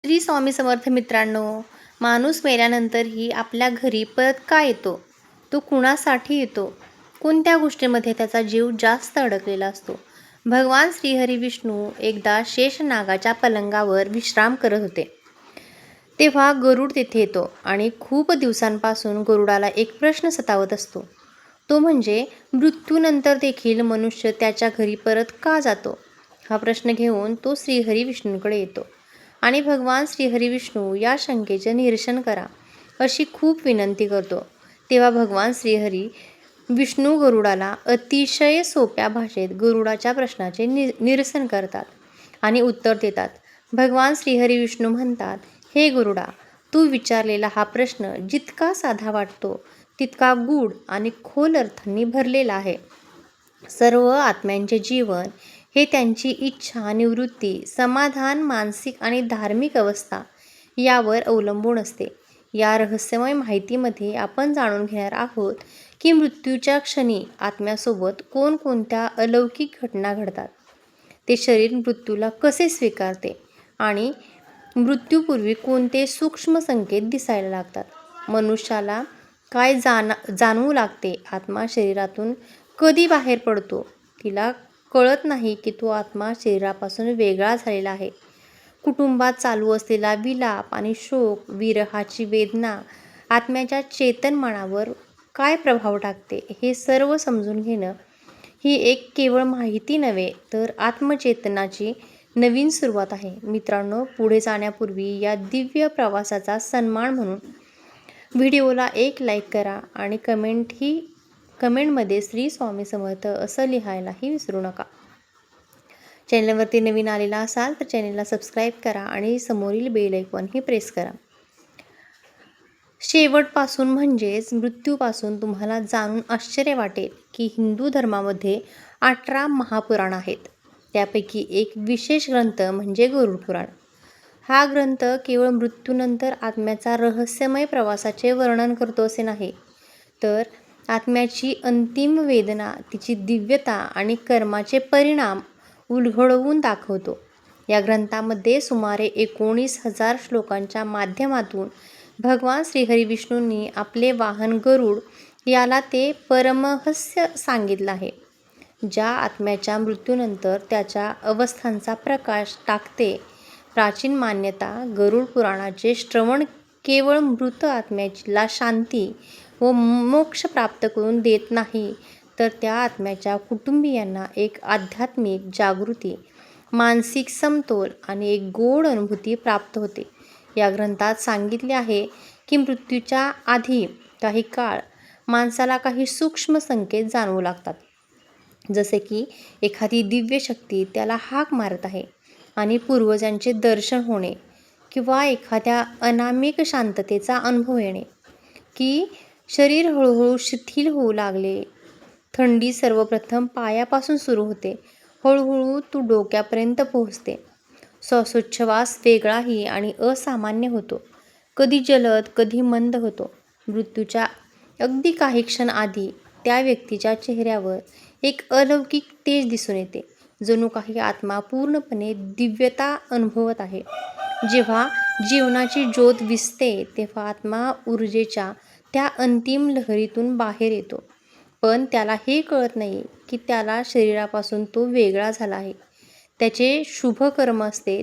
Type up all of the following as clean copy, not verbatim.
श्री स्वामी समर्थ मित्रांनो, माणूस मेल्यानंतरही आपल्या घरी परत का येतो? तो कुणासाठी येतो? कोणत्या गोष्टीमध्ये त्याचा जीव जास्त अडकलेला असतो? भगवान श्रीहरी विष्णू एकदा शेषनागाच्या पलंगावर विश्राम करत होते. तेव्हा गरुड तेथे येतो आणि खूप दिवसांपासून गरुडाला एक प्रश्न सतावत असतो. तो म्हणजे मृत्यूनंतर देखील मनुष्य त्याच्या घरी परत का जातो? हा प्रश्न घेऊन तो श्रीहरी विष्णूंकडे येतो आणि भगवान श्रीहरी विष्णू या शंकेचे निरसन करा अशी खूप विनंती करतो. तेव्हा भगवान श्रीहरी विष्णू गरुडाला अतिशय सोप्या भाषेत गरुडाच्या प्रश्नाचे निरसन करतात आणि उत्तर देतात. भगवान श्रीहरी विष्णू म्हणतात, हे गरुडा, तू विचारलेला हा प्रश्न जितका साधा वाटतो तितका गूढ आणि खोल अर्थांनी भरलेला आहे. सर्व आत्म्यांचे जीवन हे त्यांची इच्छा, निवृत्ती, समाधान, मानसिक आणि धार्मिक अवस्था यावर अवलंबून असते. या रहस्यमय माहितीमध्ये आपण जाणून घेणार आहोत की मृत्यूच्या क्षणी आत्म्यासोबत कोणकोणत्या अलौकिक घटना घडतात, ते शरीर मृत्यूला कसे स्वीकारते आणि मृत्यूपूर्वी कोणते सूक्ष्म संकेत दिसायला लागतात. मनुष्याला काय जाणवू लागते, आत्मा शरीरातून कधी बाहेर पडतो, तिला कळत नाही की तो आत्मा शरीरापासून वेगळा झालेला आहे. कुटुंबात चालू असलेला विलाप आणि शोक, विरहाची वेदना आत्म्याच्या चेतनमनावर काय प्रभाव टाकते, हे सर्व समजून घेणं ही एक केवळ माहिती नव्हे तर आत्मचेतनाची नवीन सुरुवात आहे. मित्रांनो, पुढे जाण्यापूर्वी या दिव्य प्रवासाचा सन्मान म्हणून व्हिडिओला एक लाईक करा आणि कमेंटमध्ये श्री स्वामी समर्थ असं लिहायलाही विसरू नका. चॅनलवरती नवीन आलेला असाल तर चॅनलला सबस्क्राईब करा आणि समोरील बेल आयकॉनही प्रेस करा. शेवटपासून म्हणजेच मृत्यूपासून तुम्हाला जाणून आश्चर्य वाटेल की हिंदू धर्मामध्ये 18 महापुराण आहेत. त्यापैकी एक विशेष ग्रंथ म्हणजे गरुड पुराण. हा ग्रंथ केवळ मृत्यूनंतर आत्म्याचा रहस्यमय प्रवासाचे वर्णन करतो असे नाही, तर आत्म्याची अंतिम वेदना, तिची दिव्यता आणि कर्माचे परिणाम उलगडवून दाखवतो. या ग्रंथामध्ये सुमारे 19,000 श्लोकांच्या माध्यमातून भगवान श्रीहरी विष्णूंनी आपले वाहन गरुड याला ते परमहस्य सांगितलं आहे, ज्या आत्म्याच्या मृत्यूनंतर त्याच्या अवस्थांचा प्रकाश टाकते. प्राचीन मान्यता गरुड पुराणाचे श्रवण केवळ मृत आत्म्याला शांती व मोक्ष प्राप्त करून देत नाही, तर त्या आत्म्याच्या कुटुंबियांना एक आध्यात्मिक जागृती, मानसिक समतोल आणि एक गोड अनुभूती प्राप्त होते. या ग्रंथात सांगितले आहे की मृत्यूच्या आधी काही काळ माणसाला काही सूक्ष्म संकेत जाणवू लागतात, जसे की एखादी दिव्य शक्ती त्याला हाक मारत आहे आणि पूर्वजांचे दर्शन होणे, किंवा एखाद्या अनामिक शांततेचा अनुभव येणे, की शरीर हळूहळू शिथिल होऊ लागले. थंडी सर्वप्रथम पायापासून सुरू होते, हळूहळू तू डोक्यापर्यंत पोहोचते. श्वासोच्छवास वेगळाही आणि असामान्य होतो, कधी जलद कधी मंद होतो. मृत्यूच्या अगदी काही क्षण आधी त्या व्यक्तीच्या चेहऱ्यावर एक अलौकिक तेज दिसून येते, जणू काही आत्मा पूर्णपणे दिव्यता अनुभवत आहे. जेव्हा जीवनाची ज्योत विझते तेव्हा आत्मा ऊर्जेच्या त्या अंतिम लहरीतून बाहेर येतो, पण त्याला हे कळत नाही की त्याला शरीरापासून तो वेगळा झाला आहे. त्याचे शुभ कर्म असते,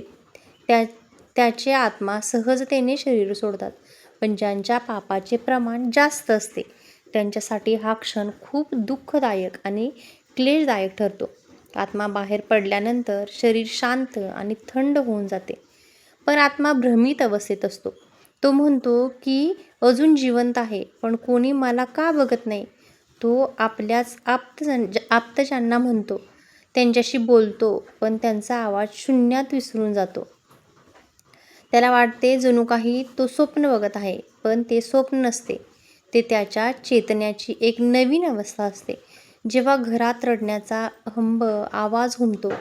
त्याचे आत्मा सहजतेने शरीर सोडतात, पण ज्यांच्या पापाचे प्रमाण जास्त असते त्यांच्यासाठी हा क्षण खूप दुःखदायक आणि क्लेशदायक ठरतो. आत्मा बाहेर पडल्यानंतर शरीर शांत आणि थंड होऊन जाते, पण आत्मा भ्रमित अवस्थेत असतो. तो म्हणतो की अजून जिवंत आहे, पण कोणी मला का बघत नाही. तो आपल्याच आप्तजांना म्हणतो, त्यांच्याशी बोलतो, पण त्यांचा आवाज शून्यात विसरून जातो. त्याला वाटते जणू काही तो स्वप्न बघत आहे, पण ते स्वप्न नसते, ते त्याच्या चेतन्याची एक नवीन अवस्था असते. जेव्हा घरात रडण्याचा हंब आवाज घुमतो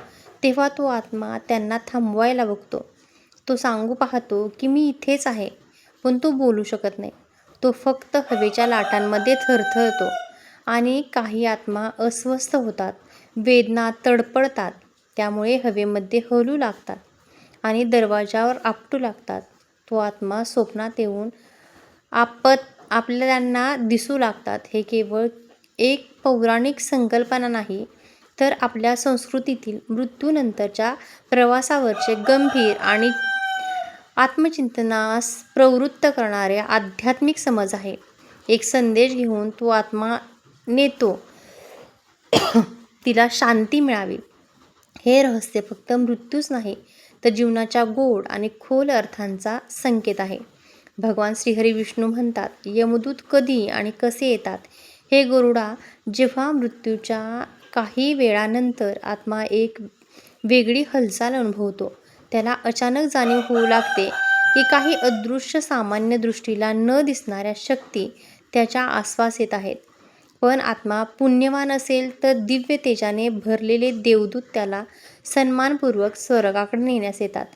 तेव्हा तो आत्मा त्यांना थांबवायला बघतो. तो सांगू पाहतो की मी इथेच आहे, पण तो बोलू शकत नाही. तो फक्त हवेच्या लाटांमध्ये थरथरतो. आणि काही आत्मा अस्वस्थ होतात, वेदना तडपडतात, त्यामुळे हवेमध्ये हलू लागतात आणि दरवाजावर आपटू लागतात. तो आत्मा स्वप्नात येऊन आपल्याला दिसू लागतात. हे केवळ एक पौराणिक संकल्पना नाही, तर आपल्या संस्कृतीतील मृत्यूनंतरच्या प्रवासावरचे गंभीर आणि आत्मचिंतनास प्रवृत्त करणारे आध्यात्मिक समज आहे. एक संदेश घेऊन तो आत्मा नेतो तिला शांती मिळावी. हे रहस्य फक्त मृत्यूच नाही, तर जीवनाच्या गोड आणि खोल अर्थांचा संकेत आहे. भगवान श्रीहरी विष्णू म्हणतात, यमदूत कधी आणि कसे येतात. हे गरुडा, जेव्हा मृत्यूच्या काही वेळानंतर आत्मा एक वेगळी हालचाल अनुभवतो, त्याला अचानक जाणीव होऊ लागते की काही अदृश्य सामान्य दृष्टीला न दिसणाऱ्या शक्ती त्याच्या आसपास येत आहेत. पण आत्मा पुण्यवान असेल तर दिव्य तेजाने भरलेले देवदूत त्याला सन्मानपूर्वक स्वर्गाकडे नेण्यास येतात.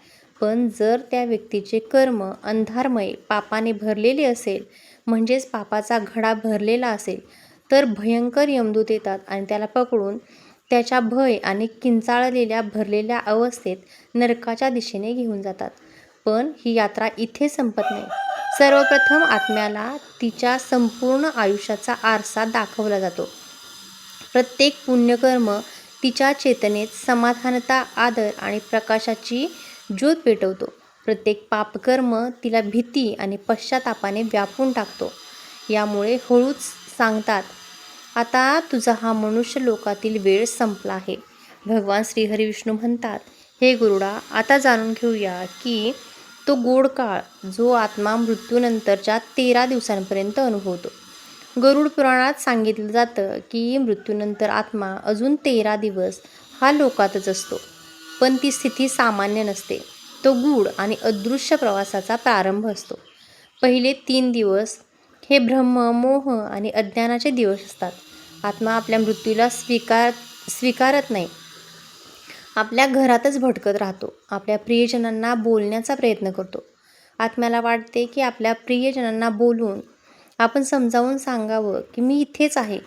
पण जर त्या व्यक्तीचे कर्म अंधारमय पापाने भरलेले असेल, म्हणजेच पापाचा घडा भरलेला असेल, तर भयंकर यमदूत येतात आणि त्याला पकडून त्याच्या भय आणि किंचाळलेल्या भरलेल्या अवस्थेत नरकाच्या दिशेने घेऊन जातात. पण ही यात्रा इथे संपत नाही. सर्वप्रथम आत्म्याला तिच्या संपूर्ण आयुष्याचा आरसा दाखवला जातो. प्रत्येक पुण्यकर्म तिच्या चेतनेत समाधानता, आदर आणि प्रकाशाची ज्योत पेटवतो. प्रत्येक पापकर्म तिला भीती आणि पश्चातापाने व्यापून टाकतो. यामुळे हळूच सांगतात, आता तुझा हा मनुष्य लोकातील वेळ संपला आहे. भगवान श्रीहरी विष्णू म्हणतात, हे गरुडा, आता जाणून घेऊया की तो गोड काळ जो आत्मा मृत्यूनंतरच्या 13 दिवसांपर्यंत अनुभवतो. गरुड पुराणात सांगितलं जातं की मृत्यूनंतर आत्मा अजून 13 दिवस हा लोकातच असतो. पण ती स्थिती सामान्य नसते. तो गूढ आणि अदृश्य प्रवासाचा प्रारंभ असतो. पहिले 3 दिवस हे भ्रम, मोह आणि अज्ञानाचे दिवस असतात. आत्मा आपल्या मृत्यूला स्वीकारत नाही. आपल्या घरातच भटकत राहतो. आपल्या प्रियजनांना बोलण्याचा प्रयत्न करतो. आत्म्याला वाटते की आपल्या प्रियजनांना बोलून आपण समजावून सांगावं की मी इथेच आहे.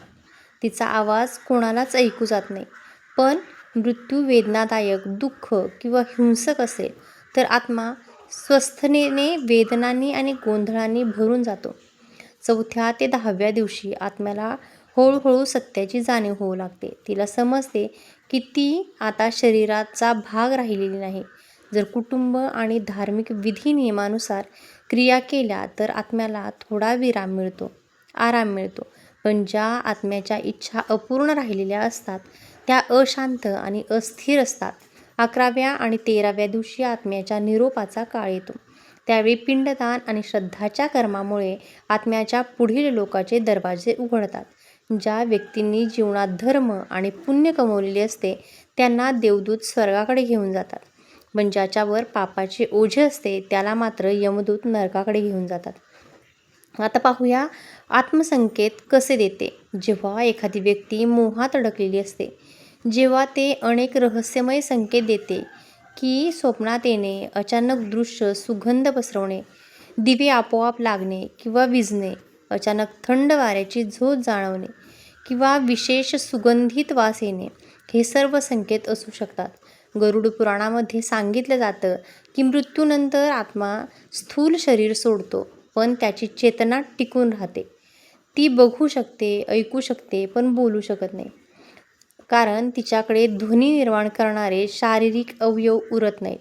तिचा आवाज कोणालाच ऐकू जात नाही. पण मृत्यू वेदनादायक, दुःख किंवा हिंसक असेल तर आत्मा स्वस्थतेने, वेदनांनी आणि गोंधळांनी भरून जातो. 4थ्या ते 10व्या दिवशी आत्म्याला हळूहळू सत्याची जाणीव होऊ लागते. तिला समजते की ती आता शरीराचा भाग राहिलेली नाही. जर कुटुंब आणि धार्मिक विधी नियमानुसार क्रिया केल्या तर आत्म्याला थोडा आराम मिळतो. पण ज्या आत्म्याच्या इच्छा अपूर्ण राहिलेल्या असतात त्या अशांत आणि अस्थिर असतात. 11व्या आणि 13व्या दिवशी आत्म्याच्या निरोपाचा काळ येतो. त्यावेळी पिंडदान आणि श्राद्धाच्या कर्मामुळे आत्म्याच्या पुढील लोकाचे दरवाजे उघडतात. ज्या व्यक्तींनी जीवनात धर्म आणि पुण्य कमवलेले असते त्यांना देवदूत स्वर्गाकडे घेऊन जातात. पण ज्याच्यावर पापाचे ओझे असते त्याला मात्र यमदूत नरकाकडे घेऊन जातात. आता पाहूया आत्मसंकेत कसे देते. जेव्हा एखादी व्यक्ती मोहात अडकलेली असते, जेव्हा ते अनेक रहस्यमय संकेत देते की स्वप्नात येणे, अचानक दृश्य, सुगंध पसरवणे, दिवे आपोआप लागणे किंवा विझणे, अचानक थंड वाऱ्याची झोत जाणवणे किंवा विशेष सुगंधित वास येणे, हे सर्व संकेत असू शकतात. गरुड पुराणामध्ये सांगितलं जातं की मृत्यूनंतर आत्मा स्थूल शरीर सोडतो, पण त्याची चेतना टिकून राहते. ती बघू शकते, ऐकू शकते, पण बोलू शकत नाही. कारण तिच्याकडे ध्वनी निर्माण करणारे शारीरिक अवयव उरत नाहीत.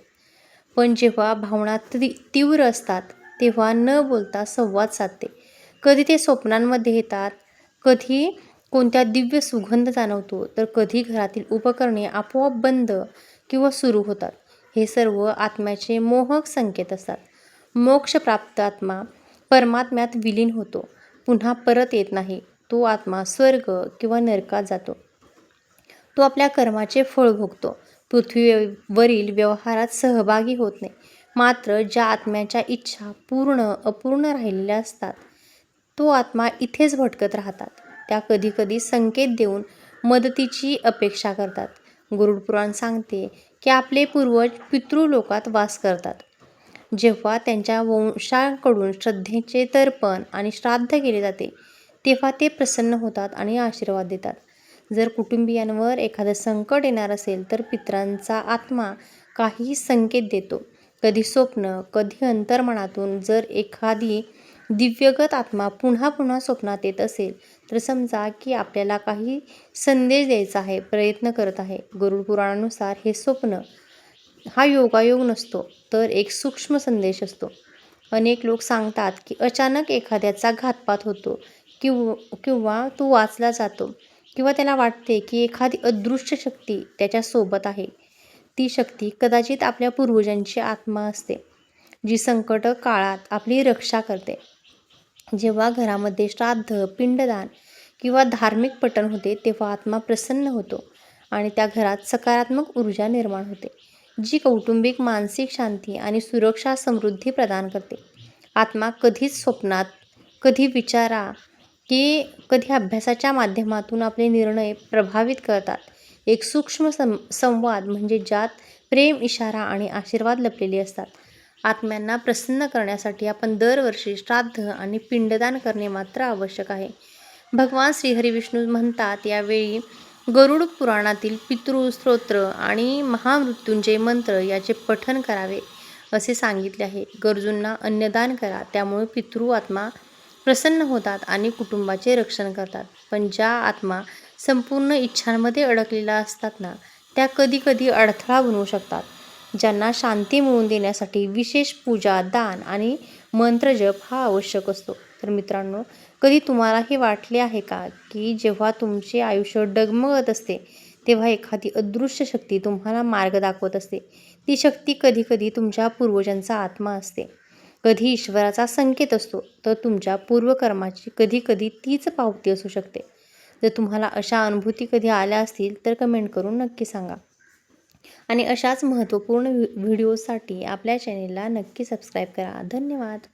पण जेव्हा भावना तीव्र असतात तेव्हा न बोलता संवाद साधते. कधी ते स्वप्नांमध्ये येतात, कधी कोणत्या दिव्य सुगंध जाणवतो, तर कधी घरातील उपकरणे आपोआप बंद किंवा सुरू होतात. हे सर्व आत्म्याचे मोहक संकेत असतात. मोक्षप्राप्त आत्मा परमात्म्यात विलीन होतो, पुन्हा परत येत नाही. तो आत्मा स्वर्ग किंवा नरकात जातो. तो आपल्या कर्माचे फळ भोगतो. पृथ्वीवरील व्यवहारात सहभागी होत नाही. मात्र ज्या आत्म्याच्या इच्छा अपूर्ण राहिलेल्या असतात तो आत्मा इथेच भटकत राहतात. त्या कधीकधी संकेत देऊन मदतीची अपेक्षा करतात. गरुड पुराण सांगते की आपले पूर्वज पितृलोकात वास करतात. जेव्हा त्यांच्या वंशाकडून श्रद्धेचे तर्पण आणि श्राद्ध केले जाते तेव्हा ते प्रसन्न होतात आणि आशीर्वाद देतात. जर कुटुंबियांवर एखादं संकट येणार असेल तर पितरांचा आत्मा काही संकेत देतो. कधी स्वप्न, कधी अंतर्मनातून. जर एखादी दिव्यगत आत्मा पुन्हा पुन्हा स्वप्नात येत असेल तर समजा की आपल्याला काही संदेश द्यायचा आहे, प्रयत्न करत आहे. गरुड पुराणानुसार हे स्वप्न हा योगायोग नसतो, तर एक सूक्ष्म संदेश असतो. अनेक लोक सांगतात की अचानक एखाद्याचा घातपात होतो किंवा तो वाचला जातो किंवा त्याला वाटते की एखादी अदृश्य शक्ती त्याच्यासोबत आहे. ती शक्ती कदाचित आपल्या पूर्वजांची आत्मा असते, जी संकट काळात आपली रक्षा करते. जेव्हा घरामध्ये श्राद्ध, पिंडदान किंवा धार्मिक पठण होते तेव्हा आत्मा प्रसन्न होतो आणि त्या घरात सकारात्मक ऊर्जा निर्माण होते, जी कौटुंबिक मानसिक शांती आणि सुरक्षा समृद्धी प्रदान करते. आत्मा कधीच स्वप्नात, कधी विचारा की कधी अभ्यासाच्या माध्यमातून आपले निर्णय प्रभावित करतात. एक सूक्ष्म संवाद म्हणजे ज्यात प्रेम, इशारा आणि आशीर्वाद लपलेले असतात. आत्म्यांना प्रसन्न करण्यासाठी आपण दरवर्षी श्राद्ध आणि पिंडदान करणे मात्र आवश्यक आहे. भगवान श्रीहरी विष्णू म्हणतात यावेळी गरुड पुराणातील पितृस्तोत्र आणि महामृत्युंजय मंत्र याचे पठण करावे असे सांगितले आहे. गरजूंना अन्नदान करा, त्यामुळे पितृ आत्मा प्रसन्न होतात आणि कुटुंबाचे रक्षण करतात. पण ज्या आत्मा संपूर्ण इच्छांमध्ये अडकलेल्या असतात ना, त्या कधीकधी अडथळा बनवू शकतात. ज्यांना शांती मिळवून देण्यासाठी विशेष पूजा, दान आणि मंत्रजप हा आवश्यक असतो. तर मित्रांनो, कधी तुम्हालाही वाटले आहे का की जेव्हा तुमचे आयुष्य डगमगत असते तेव्हा एखादी अदृश्य शक्ती तुम्हाला मार्ग दाखवत असते? ती शक्ती कधीकधी तुमच्या पूर्वजांचा आत्मा असते, कधी ईश्वराचा संकेत असतो, तर तुमच्या पूर्वकर्माची कधीकधी तीच पावती असू शकते. जर तुम्हाला अशा अनुभूती कधी आल्या असतील तर कमेंट करून नक्की सांगा. आणि अशाच महत्त्वपूर्ण व्हिडिओसाठी आपल्या चॅनेलला नक्की सबस्क्राईब करा. धन्यवाद.